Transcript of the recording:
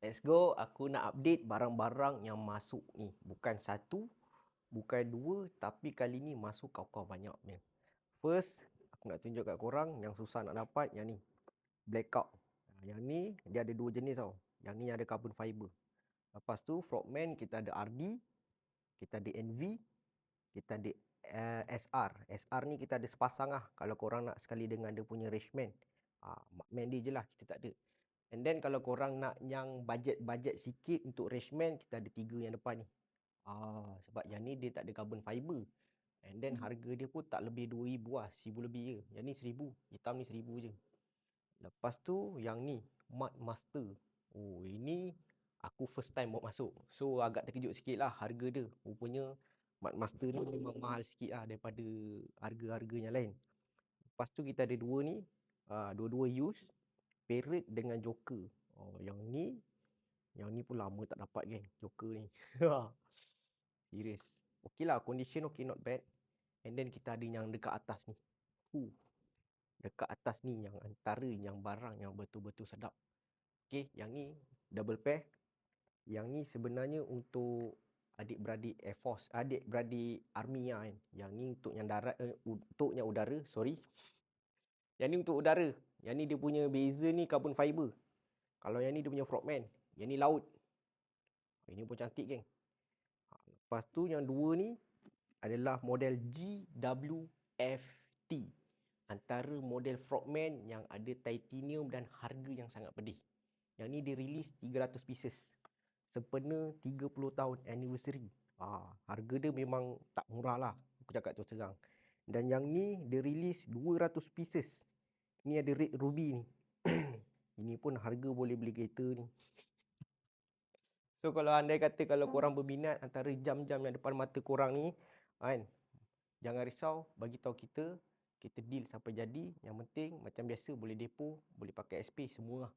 Let's go. Aku nak update barang-barang yang masuk ni. Bukan satu, bukan dua, tapi kali ni masuk kau-kau banyak punya. First, aku nak tunjuk kat korang yang susah nak dapat yang ni. Blackout. Yang ni dia ada dua jenis tau. Yang ni ada carbon fiber. Lepas tu Frogman kita ada RD, kita ada NV, kita ada SR. SR ni kita ada sepasang lah. Kalau korang nak sekali dengan dia punya Rashman. Markman dia je lah, kita tak ada. And then kalau korang nak yang bajet-bajet sikit untuk Rashman, kita ada 3 yang depan ni. Sebab yang ni dia tak ada carbon fiber. And then harga dia pun tak lebih 2,000 lah, 1,000 lebih je. Yang ni 1,000, hitam ni 1,000 je. Lepas tu yang ni, Mud Master. Oh, ini aku first time bawa masuk. So agak terkejut sikit lah harga dia. Rupanya Mud Master ni memang mahal sikit lah daripada harga-harga yang lain. Lepas tu kita ada dua ni, dua-dua use. Parrot dengan Joker. Yang ni pun lama tak dapat geng, Joker ni. Serius. Okey lah, condition okay, not bad. And then kita ada yang dekat atas ni. Dekat atas ni yang antara yang barang yang betul-betul sedap. Okey, yang ni double pair. Yang ni sebenarnya untuk adik-beradik Air Force, adik-beradik Army lah kan. Yang ni untuk yang darat, untuk yang udara, sorry. Yang ni untuk udara. Yang ni dia punya beza ni carbon fiber. Kalau yang ni dia punya Frogman. Yang ni laut. Ini pun cantik geng. Lepas tu yang dua ni adalah model GWFT. Antara model Frogman yang ada titanium dan harga yang sangat pedih. Yang ni dia release 300 pieces. Sempena 30 tahun anniversary. Harga dia memang tak murah lah. Aku cakap terus terang. Dan yang ni dia release 200 pieces. Ni ada red ruby ni. Ini pun harga boleh beli kereta ni. So kalau andai kata kalau korang berminat antara jam-jam yang depan mata korang ni, kan, jangan risau, bagi tahu kita deal sampai jadi. Yang penting macam biasa boleh depo, boleh pakai SP semua lah.